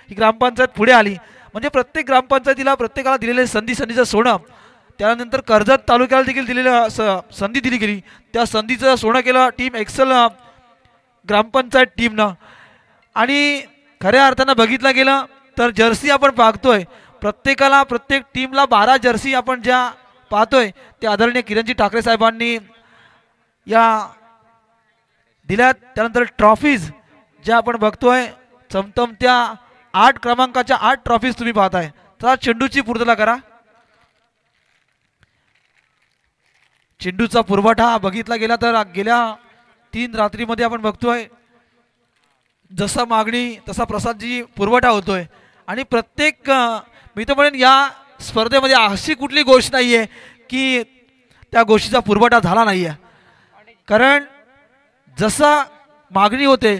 ही ग्रामपंचायत पुढे आली. म्हणजे प्रत्येक ग्रामपंचायतीला प्रत्येकाला दिलेले संधीचं सोनं, त्यानंतर कर्जत तालुक्याला देखील दिलेलं संधी दिली गेली. त्या संधीचं सोनं केलं टीम एक्सेल ग्रामपंचायत टीमनं. आणि खऱ्या अर्थानं बघितलं गेलं तर जर्सी आपण पाहतोय प्रत्येकाला, प्रत्येक टीमला 12 जर्सी आपण ज्या पाहतोय ते आदरणीय किरणजी ठाकरे साहेबांनी या दिल्यात. त्यानंतर ट्रॉफीज ज्या आपण बघतोय चमचमत्या 8 क्रमांकाच्या 8 ट्रॉफीज तुम्ही पाहताय. तर चेंडूची पूर्तता करा. चेंडूचा पुरवठा बघितला गेला तर गेल्या 3 रात्रीमध्ये आपण बघतोय जसा मागणी तसा प्रसादजी पुरवठा होतोय. आणि प्रत्येक मी तर म्हणेन या स्पर्धेमध्ये अशी कुठली गोष्ट नाही आहे की त्या गोष्टीचा पुरवठा झाला नाही आहे. कारण जसा मागणी होते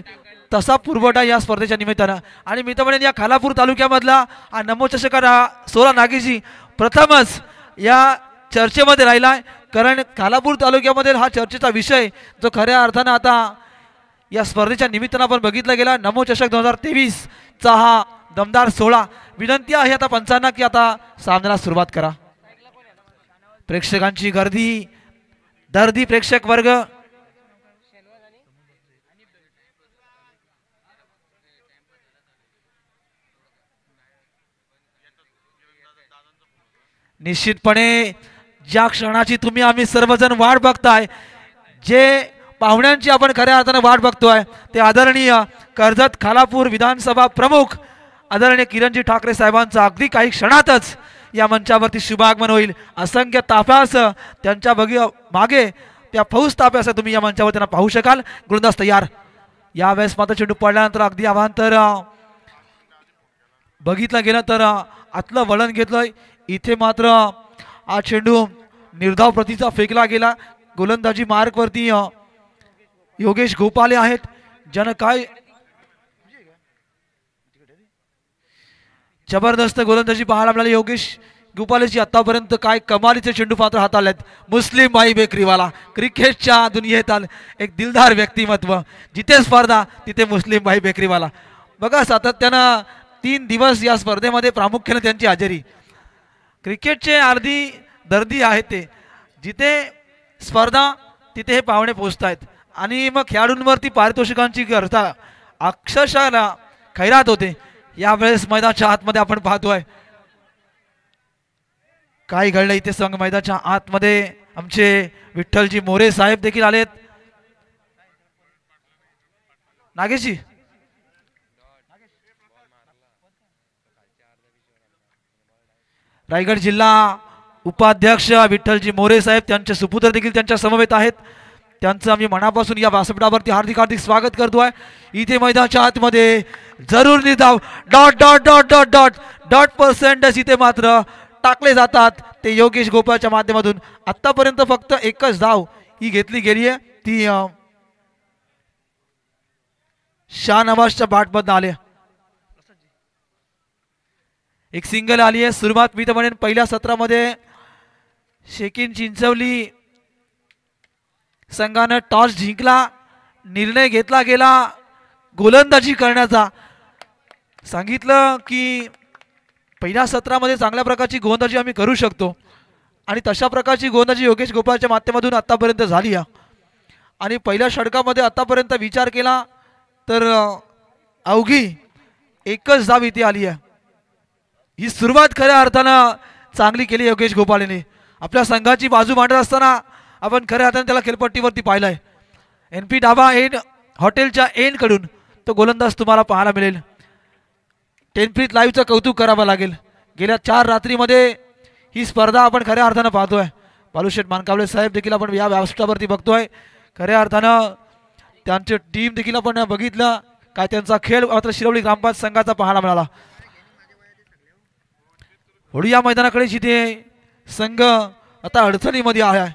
तसा पुरवठा या स्पर्धेच्या निमित्तानं. आणि मी तर म्हणेन या खालापूर तालुक्यामधला हा नमोचषकार सोला नागेजी प्रथमच या चर्चेमध्ये राहिला आहे. कारण खालापूर तालुक्यामध्ये हा चर्चेचा विषय जो खऱ्या अर्थानं आता या स्पर्धेच्या निमित्तानं आपण बघितला गेला. नमोचषक 2023चा हा दमदार सोहळा. विनंती आहे आता पंचांना की आता सामन्याला सुरुवात करा. प्रेक्षकांची गर्दी, दर्दी प्रेक्षक वर्ग. निश्चितपणे ज्या क्षणाची तुम्ही आम्ही सर्वजण वाट बघताय, जे पाहुण्यांची आपण खऱ्या अर्थानं वाट बघतोय, ते आदरणीय कर्जत खालापूर विधानसभा प्रमुख आदरणीय किरणजी ठाकरे साहेबांचं अगदी काही क्षणातच या मंचावरती शुभागमन होईल. असंख्य ताफ्यास त्यांच्या मागे त्या फौज ताफ्यास तुम्ही या मंचावर त्यांना पाहू शकाल. गोलंदाज तयार. यावेळेस मात्र चेंडू पडल्यानंतर अगदी अवांतर बघितलं गेलं तर आतलं वळण घेतलंय. इथे मात्र हा चेंडू निर्धाव प्रतीचा फेकला गेला. गोलंदाजी मार्कवरती योगेश गोपाले आहेत, ज्यानं काय जबरदस्त गोलंदाजी पाहायला मिळाली. योगेश गोपालेची आतापर्यंत काय कमालीचे चेंडू पात्र हाताळलेत. मुस्लिम भाई बेकरीवाला क्रिकेटच्या दुनियेत एक दिलदार व्यक्तिमत्व. जिथे स्पर्धा तिथे मुस्लिम भाई बेकरीवाला. बघा सातत्यानं 3 दिवस या स्पर्धेमध्ये प्रामुख्याने त्यांची हजेरी. क्रिकेटचे अर्धी दर्दी आहेत ते. जिथे स्पर्धा तिथे हे पाहुणे पोहोचत आहेत. आणि मग खेळाडूंवरती पारितोषिकांची गरजा अक्षरशः खैरात होते. यावेळेस मैदानाच्या आतमध्ये आपण पाहतोय काय घडलं इथे. संघ मैदानाच्या आतमध्ये आमचे विठ्ठलजी मोरे साहेब देखील आलेत. नागेशजी रायगड जिल्हा उपाध्यक्ष विठ्ठलजी मोरे साहेब त्यांचे सुपुत्र देखील त्यांच्या समवेत आहेत. त्यांचं आम्ही मनापासून या व्यासपीठावरती हार्दिक हार्दिक स्वागत करतोय. इथे मैदानाच्या आतमध्ये जरूर निर्धाव dot dot dot dot dot dot percentage इथे मात्र टाकले जातात ते योगेश गोपाळच्या माध्यमातून. आतापर्यंत फक्त एकच धाव ही घेतली गेली आहे, ती शाहनवाजच्या बॅटमधून आली. एक सिंगल आली आहे. सुरुवात मी तर म्हणेन पहिल्या सत्रामध्ये शेकिन चिंचवली संघानं टॉस जिंकला. निर्णय घेतला गेला गोलंदाजी करण्याचा. सांगितलं की पहिल्या सत्रामध्ये चांगल्या प्रकारची गोलंदाजी आम्ही करू शकतो आणि तशा प्रकारची गोलंदाजी योगेश गोपाळच्या माध्यमातून आतापर्यंत झाली आहे. आणि पहिल्या षटकामध्ये आतापर्यंत विचार केला तर अवघी एकच धाव इथे आली आहे. ही सुरुवात खऱ्या अर्थानं चांगली केली योगेश गोपाळने. आपल्या संघाची बाजू मांडत असताना आपण खऱ्या अर्थानं त्याला खेळपट्टीवरती पाहिलंय. NP डाबा एंड हॉटेलच्या एंड कडून तो गोलंदाज तुम्हाला पाहायला मिळेल. टेनप्रीत लाईव्हचं कौतुक करावं लागेल. गेल्या 4 रात्रीमध्ये ही स्पर्धा आपण खऱ्या अर्थानं पाहतोय. बालूशेठ मानकावले साहेब देखील आपण या व्यासपीठावरती बघतोय. खऱ्या अर्थानं त्यांची टीम देखील आपण बघितलं काय त्यांचा खेळ मात्र शिरवली ग्रामपंचायत संघाचा पाहायला मिळाला. होडी या मैदानाकडे जिथे संघ आता अडचणीमध्ये आहे.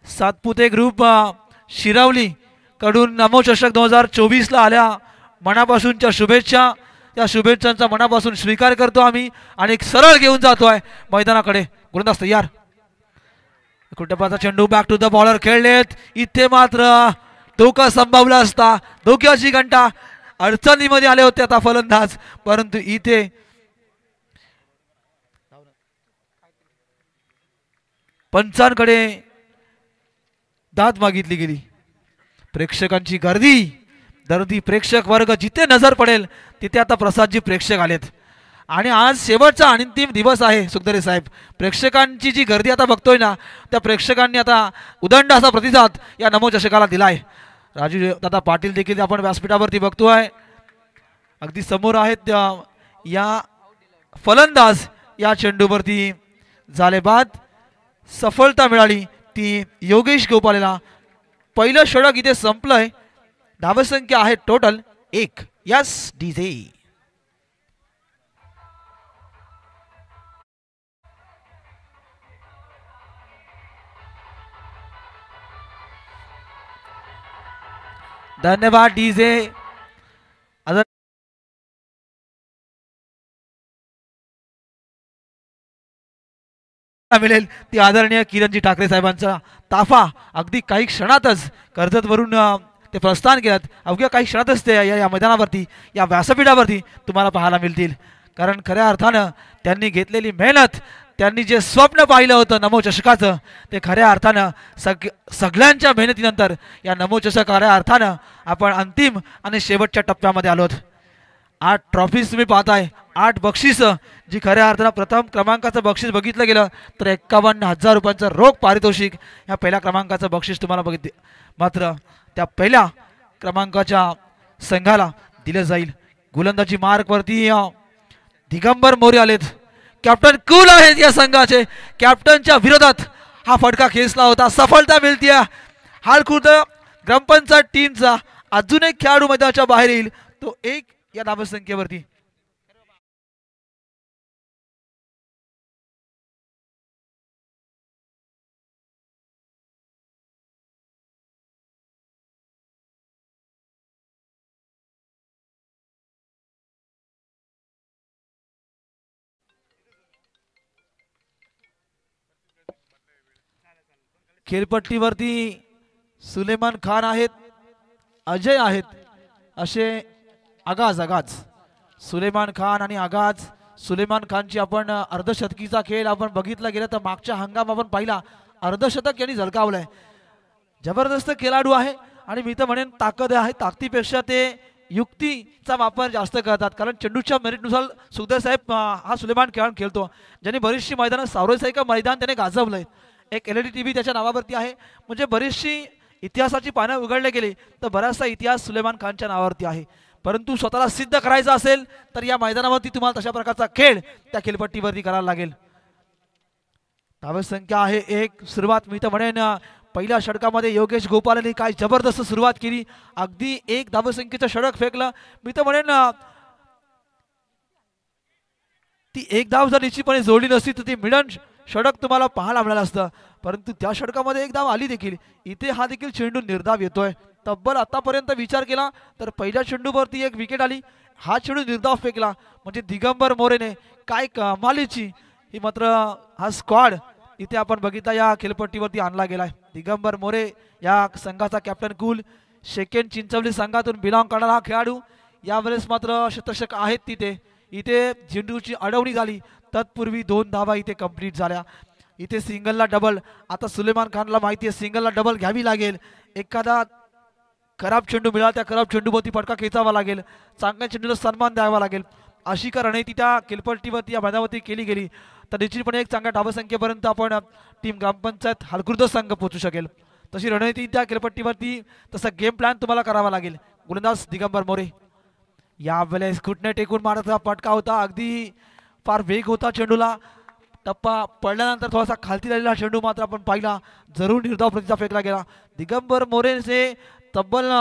सातपुते ग्रुप शिरवली कडून नमोचषक 2024 आल्या मनापासूनच्या शुभेच्छा. त्या शुभेच्छांचा मनापासून स्वीकार करतो आम्ही आणि सरळ घेऊन जातोय मैदानाकडे. गोलंदाज तयार. कुटुंबाचा चेंडू बॅक टू द बॉलर खेळलेत. इथे मात्र धोका संभावला असता, धोक्याची घंटा, अडचणीमध्ये आले होते आता फलंदाज, परंतु इथे पंचांकडे दाद मागितली गेली. प्रेक्षकांची गर्दी प्रेक्षक वर्ग जिथे नजर पडेल तिथे आता प्रसादजी प्रेक्षक आलेत आणि आज शेवटचा अंतिम दिवस आहे. सुखदरे साहेब, प्रेक्षकांची जी गर्दी आता बघतोय ना, त्या प्रेक्षकांनी आता उदंड असा प्रतिसाद या नमो चषकाला दिलाय. राजू दादा पाटील देखील आपण व्यासपीठावरती बघतोय, अगदी समोर आहेत. या फलंदाज या चेंडूवरती झाले बाद, सफलता मिळाली ती योगेश गोपालेला. पहिलं षटक इथे संपलंय. धावसंख्या आहे टोटल 1. Yes DJ. धन्यवाद डीजे. मिळेल ती आदरणीय किरणजी ठाकरे साहेबांचा ताफा अगदी काही क्षणातच कर्जतवरून ते प्रस्थान केलं. अवघ्या काही क्षणातच ते या मैदानावरती, या व्यासपीठावरती तुम्हाला पाहायला मिळतील. कारण खऱ्या अर्थानं त्यांनी घेतलेली मेहनत, त्यांनी जे स्वप्न पाहिलं होतं नमो चषकाचं, ते खऱ्या अर्थानं सगळ्यांच्या मेहनतीनंतर या नमो चषक खऱ्या अर्थानं आपण अंतिम आणि शेवटच्या टप्प्यामध्ये आलोत. 8 ट्रॉफीज तुम्ही पाहताय, 8 बक्षिसं, जी खऱ्या अर्थानं प्रथम क्रमांकाचं बक्षीस बघितलं गेलं तर 51,000 रुपयांचं रोख पारितोषिक या पहिल्या क्रमांकाचं बक्षीस तुम्हाला बघितले. मात्र त्या पहिल्या क्रमांकाच्या संघाला दिलं जाईल. गोलंदाजी मार्कवरती दिगंबर मोरे आलेत. कॅप्टन कूल आहेत या संघाचे. कॅप्टनच्या विरोधात हा फटका खेचला होता. सफलता मिळते. हालखुर्द ग्रामपंचायत टीमचा अजून एक खेळाडू मैदानाच्या बाहेर येईल, तो 1 या धावसंख्येवरती. खेळपट्टीवरती सुलेमान खान आहेत, अजय आहेत, असे आगाज सुलेमान खान आणि आगाज. सुलेमान खानची आपण अर्धशतकीचा खेळ आपण बघितला गेला तर मागच्या हंगाम आपण पाहिला, अर्धशतक यांनी झळकावलंय. जबरदस्त खेळाडू आहे आणि मी तर म्हणेन ताकद आहे. ताकदीपेक्षा ते युक्तीचा वापर जास्त करतात. कारण चेंडूच्या मेरिटनुसार सुखदेव साहेब हा सुलेमान खेळतो, ज्यांनी बरीचशी मैदानं, सावरसाई का मैदान त्याने गाजवलंय. एक LED TV त्याच्या नावावरती आहे. म्हणजे बरीचशी इतिहासाची पानं उघडले गेली तर बराचसा इतिहास सुलेमान खानच्या नावावरती आहे. परंतु स्वतःला सिद्ध करायचं असेल तर या मैदानावरती तुम्हाला तशा प्रकारचा खेळ त्या खेळपट्टीवरती करायला लागेल. धावसंख्या आहे 1. सुरुवात मी तर म्हणेन पहिल्या षटकामध्ये योगेश गोपालने काय जबरदस्त सुरुवात केली. अगदी 1 धावसंख्येचं षटक फेकलं. मी तर म्हणेन ती 1 धाव जर निश्चितपणे जोडली नसती तर ती मिडन षटक तुम्हाला पाहायला मिळालं असतं. परंतु त्या षटकामध्ये 1 धाव आली देखील. इथे हा देखील चेंडू निर्धाव येतोय. तब्बल आतापर्यंत विचार केला तर पहिल्या चेंडूवरती 1 विकेट आली, हा चेंडू निर्धाव फेकला. म्हणजे दिगंबर मोरेने काय कमालीची ही, मात्र हा स्क्वॉड इथे आपण बघितला या खेळपट्टीवरती आणला गेलाय. दिगंबर मोरे या संघाचा कॅप्टन कूल, शेकेंड चिंचवली संघातून बिलॉंग करणारा हा खेळाडू. यावेळेस मात्र शतक आहेत तिथे. इथे चेंडूची अडवणी झाली, तत्पूर्वी 2 धावा इथे कंप्लीट झाल्या. इथे सिंगलला डबल. आता सुलेमान खानला माहिती आहे सिंगलला डबल घ्यावी लागेल. एखादा खराब चेंडू मिळाला, त्या खराब चेंडूवरती फटका खेचावा लागेल, चांगल्या चेंडूला सन्मान द्यावा लागेल. अशी का रणनीती त्या खेळपट्टीवरती या मैदानावरती केली गेली तर निश्चितपणे एक चांगल्या धावसंख्येपर्यंत आपण टीम ग्रामपंचायत हालखुर्द संघ पोहोचू शकेल. तशी रणनीती त्या खेळपट्टीवरती, तसा गेम प्लॅन तुम्हाला करावा लागेल. गोलंदाज दिगंबर मोरे यावेळेस घुटणे टेकून मारण्याचा फटका होता. अगदी फार वेग होता चेंडूला. टप्पा पडल्यानंतर थोडासा खालती राहिलेला चेंडू मात्र आपण पाहिला, जरूर निर्धाव प्रतिसाद फेकला गेला. दिगंबर मोरेने तब्बल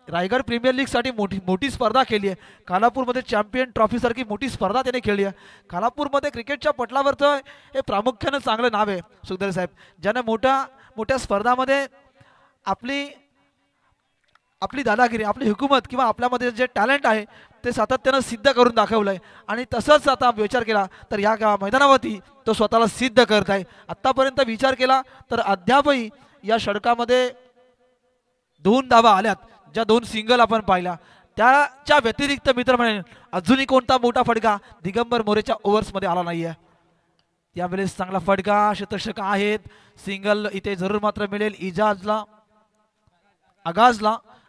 रायगड प्रीमियर लीग साठी मोठी स्पर्धा केली आहे. खालापूरमध्ये चॅम्पियन ट्रॉफी सारखी मोठी स्पर्धा त्याने खेळली आहे. खालापूरमध्ये क्रिकेटच्या पटलावरचं हे प्रामुख्यानं चांगलं नाव आहे सुखदेव साहेब, ज्याने मोठ्या स्पर्धामध्ये आपली दादागिरी, आपली हुकूमत किंवा आपल्यामध्ये जे टॅलेंट आहे ते सातत्यानं सिद्ध करून दाखवलंय. आणि तसंच आता विचार केला तर या मैदानावरती तो स्वतःला सिद्ध करत आहे. आतापर्यंत विचार केला तर अद्यापही या षटकामध्ये दोन धावा आल्यात, ज्या दोन सिंगल आपण पाहिल्या त्याच्या व्यतिरिक्त मित्र म्हणेन अजूनही कोणता मोठा फटका दिगंबर मोरेच्या ओव्हर्समध्ये आला नाहीये. त्यावेळेस चांगला फटका शतषक आहेत. सिंगल इथे जरूर मात्र मिळेल इजाजला,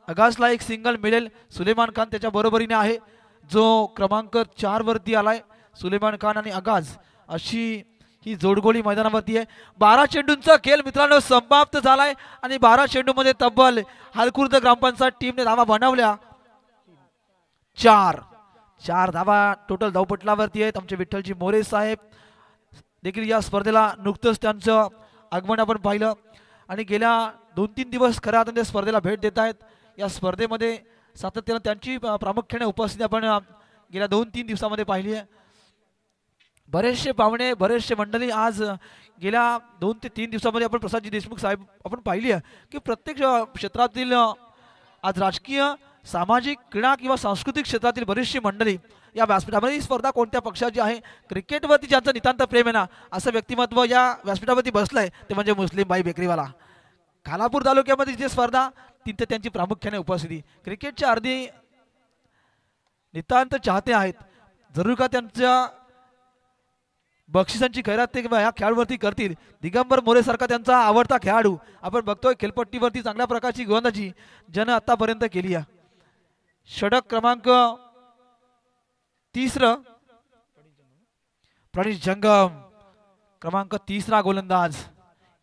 अगाजला एक सिंगल मिळेल. सुलेमान खान त्याच्या बरोबरीने आहे जो क्रमांक 4 वरती आलाय. सुलेमान खान आणि अगाज अशी ही जोडगोळी मैदानावरती आहे. 12 चेंडूंचा खेळ मित्रांनो समाप्त झालाय आणि 12 चेंडूमध्ये तब्बल हालखुर्द ग्रामपंचायत टीमने धावा बनवल्या. 4 धावा टोटल धावपटलावरती आहेत. आमचे विठ्ठलजी मोरे साहेब देखील या स्पर्धेला नुकतंच त्यांचं आगमन आपण पाहिलं आणि गेल्या 2-3 दिवस खऱ्या अर्थाने स्पर्धेला भेट देत आहेत. या स्पर्धेमध्ये सातत्याने त्यांची प्रामुख्याने उपस्थिती आपण गेल्या 2-3 दिवसामध्ये पाहिली आहे. बरेचसे पाहुणे बरेचसे मंडळी आज गेल्या 2 ते 3 दिवसामध्ये आपण प्रसादजी देशमुख साहेब आपण पाहिली आहे की प्रत्येक क्षेत्रातील आज राजकीय सामाजिक क्रीडा किंवा सांस्कृतिक क्षेत्रातील बरीचशी मंडळी या व्यासपीठामध्ये ही स्पर्धा कोणत्या पक्षाची आहे क्रिकेटवरती ज्यांचं नितांत प्रेम आहे ना असं व्यक्तिमत्व या व्यासपीठावरती बसलंय ते म्हणजे मुस्लिम बाई बेकरीवाला. खालापूर तालुक्यामध्ये जी स्पर्धा तिथे त्यांची प्रामुख्याने उपस्थिती. क्रिकेटच्या अर्धी नितांत चाहते आहेत. जरूर का त्यांच्या बक्षिसांची खैरात ते या खेळाडूवरती करतील. दिगंबर मोरे सारखा त्यांचा आवडता खेळाडू आपण बघतोय खेळपट्टीवरती चांगल्या प्रकारची गोलंदाजी ज्यानं आतापर्यंत केली आहे. षटक क्रमांक 3 प्रणीत जंगम क्रमांक 3 गोलंदाज.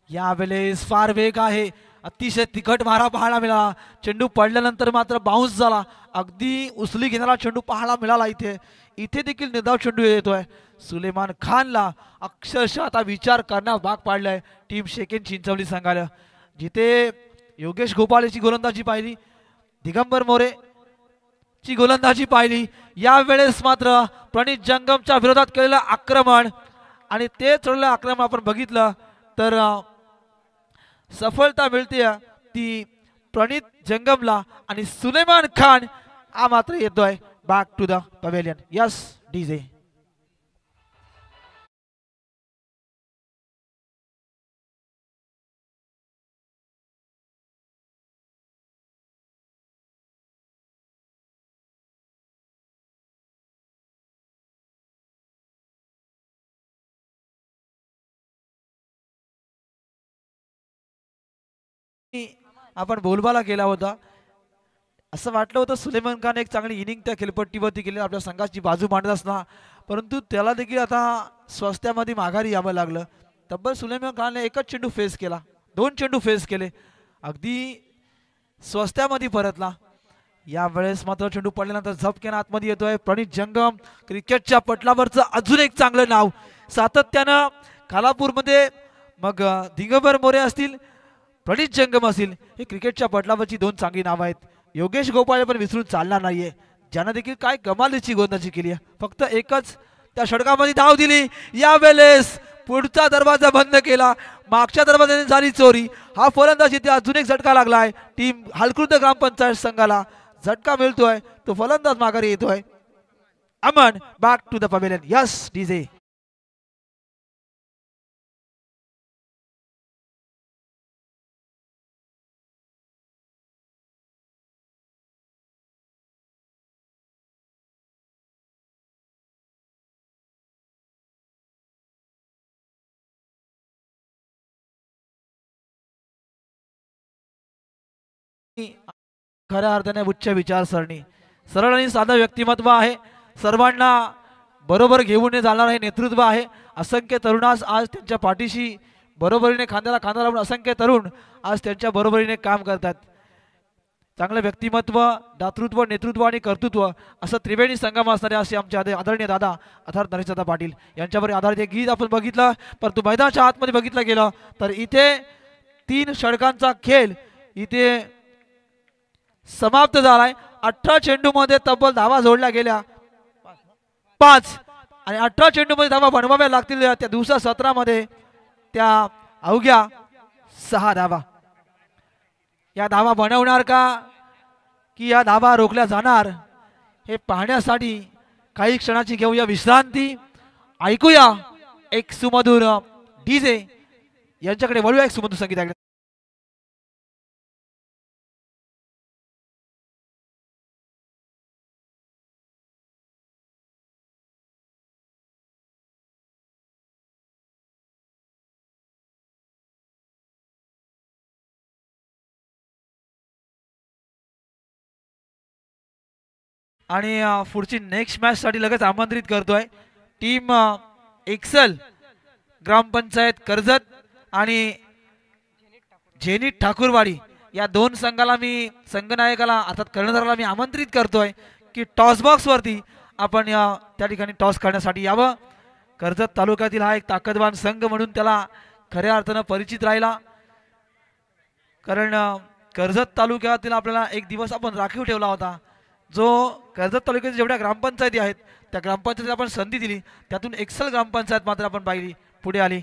यावेळेस फार वेग आहे. अतिशय तिखट मारा पाहायला मिळाला. चेंडू पडल्यानंतर मात्र बाउन्स झाला. अगदी उचली घेणारा चेंडू पाहायला मिळाला. इथे देखील निर्धाव चेंडू येतोय. सुलेमान खानला अक्षरशः आता विचार करण्यास भाग पाडलाय टीम शेकेन चिंचवली संघाला. जिथे योगेश गोपाळची गोलंदाजी पाहिली, दिगंबर मोरे ची गोलंदाजी पाहिली, यावेळेस मात्र प्रणीत जंगमच्या विरोधात केलेलं आक्रमण आणि ते चढलेलं आक्रमण आपण बघितलं तर सफलता मिळते ती प्रणीत जंगमला आणि सुलेमान खान हा मात्र येतोय back to the pavilion. Yes DJ. आपण बोलबाला केला होता. असं वाटलं होतं सुलेमान खान एक चांगली इनिंग त्या खेळपट्टीवरती केली आपल्या संघाची बाजू मांडत असणार, परंतु त्याला देखील आता स्वस्त्यामध्ये माघारी यावं लागलं. तब्बल सुलेमान खानने एकच चेंडू फेस केला, 2 चेंडू फेस केले, अगदी स्वस्त्यामध्ये परतला. यावेळेस मात्र चेंडू पडल्यानंतर झपक्यानं आतमध्ये येतोय प्रणीत जंगम. क्रिकेटच्या पटलावरचं अजून एक चांगलं नाव सातत्यानं खालापूरमध्ये मग दिगंबर मोरे असतील प्रणीत जंगम असतील हे क्रिकेटच्या पटलावरची 2 चांगली नावं आहेत. योगेश गोपाळ पण विसरून चालणार नाहीये ज्यानं देखील काय कमालीची गोलंदाजी केली आहे. फक्त एकच त्या षटकामध्ये धाव दिली. यावेळेस पुढचा दरवाजा बंद केला, मागच्या दरवाजाने झाली चोरी. हा फलंदाजी ते अजून एक झटका लागलाय टीम हालखुर्द ग्रामपंचायत संघाला. झटका मिळतोय तो फलंदाज माघारी येतोय. Aman back to the pavilion. Yes DJ. खऱ्या अर्थाने उच्च विचारसरणी, सरळ आणि साधं व्यक्तिमत्व आहे. सर्वांना बरोबर घेऊन जाणार आहे नेतृत्व आहे. असंख्य तरुणास आज त्यांच्या पाठीशी बरोबरीने खांद्याला खांदा लावून असंख्य तरुण आज त्यांच्या बरोबरीने काम करतात. चांगलं व्यक्तिमत्व, दातृत्व, नेतृत्व आणि कर्तृत्व असं त्रिवेणी संगम असणारे असे आमचे आदरणीय दादा अर्थात नरेशदादा पाटील यांच्यावर आधारित एक गीत आपण बघितलं. परंतु मैदानाच्या आतमध्ये बघितलं गेलं तर इथे 3 षटकांचा खेळ इथे समाप्त झालाय. 18 चेंडूमध्ये तब्बल धावा जोडल्या गेल्या 5 आणि 18 चेंडूमध्ये धावा बनवाव्या लागतील त्या दिवसा 17 मध्ये त्या अवघ्या 6 धावा. या धावा बनवणार का की या धावा रोखल्या जाणार हे पाहण्यासाठी काही क्षणाची घेऊया विश्रांती. ऐकूया एक सुमधुर डीजे यांच्याकडे वळूया एक सुमधुर संगीत. आणि पुढची नेक्स्ट मॅच साठी लगेच आमंत्रित करतोय टीम एक्सल ग्रामपंचायत कर्जत आणि झेनिथ ठाकूरवाडी या दोन संघाला मी संघनायकाला अर्थात कर्णधाराला मी आमंत्रित करतोय की टॉस बॉक्स वरती आपण त्या ठिकाणी टॉस करण्यासाठी यावं. कर्जत तालुक्यातील हा एक ताकदवान संघ म्हणून त्याला खऱ्या अर्थानं परिचित राहिला. कारण कर्जत तालुक्यातील आपल्याला एक दिवस आपण राखीव ठेवला होता. जो कर्जत तालुक्यातील जेवढ्या ग्रामपंचायती आहेत त्या ग्रामपंचायतीला आपण संधी दिली, त्यातून एक्सल ग्रामपंचायत मात्र आपण पाहिली पुढे आली.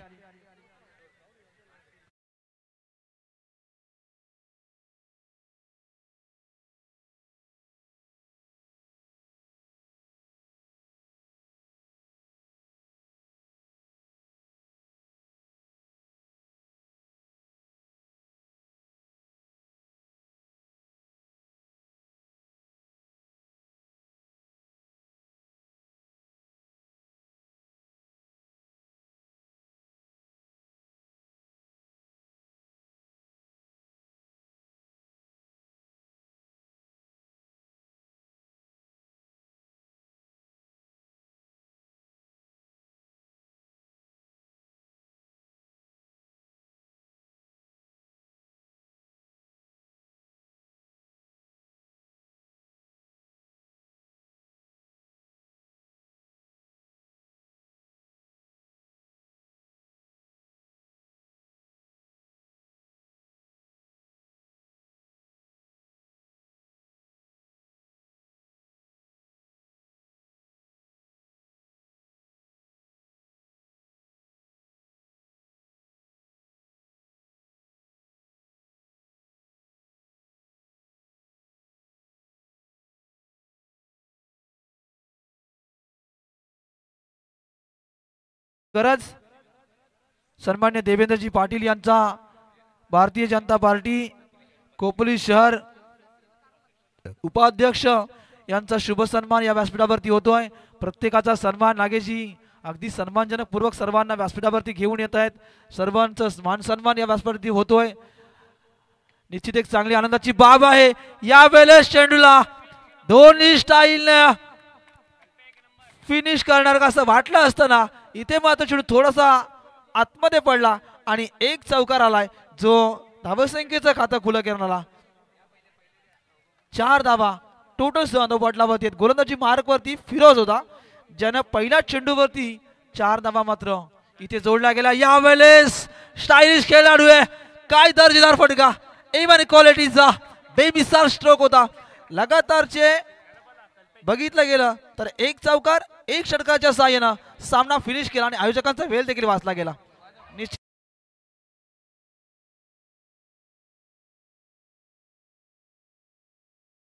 गरज सन्मान्य देवेंद्रजी पाटील यांचा भारतीय जनता पार्टी खोपोली शहर उपाध्यक्ष यांचा शुभ सन्मान या व्यासपीठावरती होतोय. प्रत्येकाचा सन्मान नागेशजी अगदी सन्मानजनक पूर्वक सर्वांना व्यासपीठावरती घेऊन येत आहेत. सर्वांचा मान सन्मान या व्यासपीठावरती होतोय. निश्चित एक चांगली आनंदाची बाब आहे. यावेळेस चेंडूला दोन्ही स्टाईलने फिनिश करणार का असं वाटलं असताना इथे मात्र चेंडू थोडासा आतमध्ये पडला आणि एक चौकार आलाय जो धावसंख्येचं खातं खुलं करणारा. 4 धावा टोटल धावपटलावरती आहेत. गोलंदाजी मार्क वरती फिरोज होता ज्यानं पहिल्या चेंडूवरती 4 धावा मात्र इथे जोडला गेला. यावेळेस स्टायलिश खेळाडू आहे. काय दर्जेदार फटका, इवन क्वालिटीचा बेमिसाल स्ट्रोक होता. लगातारचे बघितलं गेलं तर एक चौकार एक षटकाच्या साहाय्यानं सामना फिनिश केला आणि आयोजकांचा वेळ देखील वाचला गेला.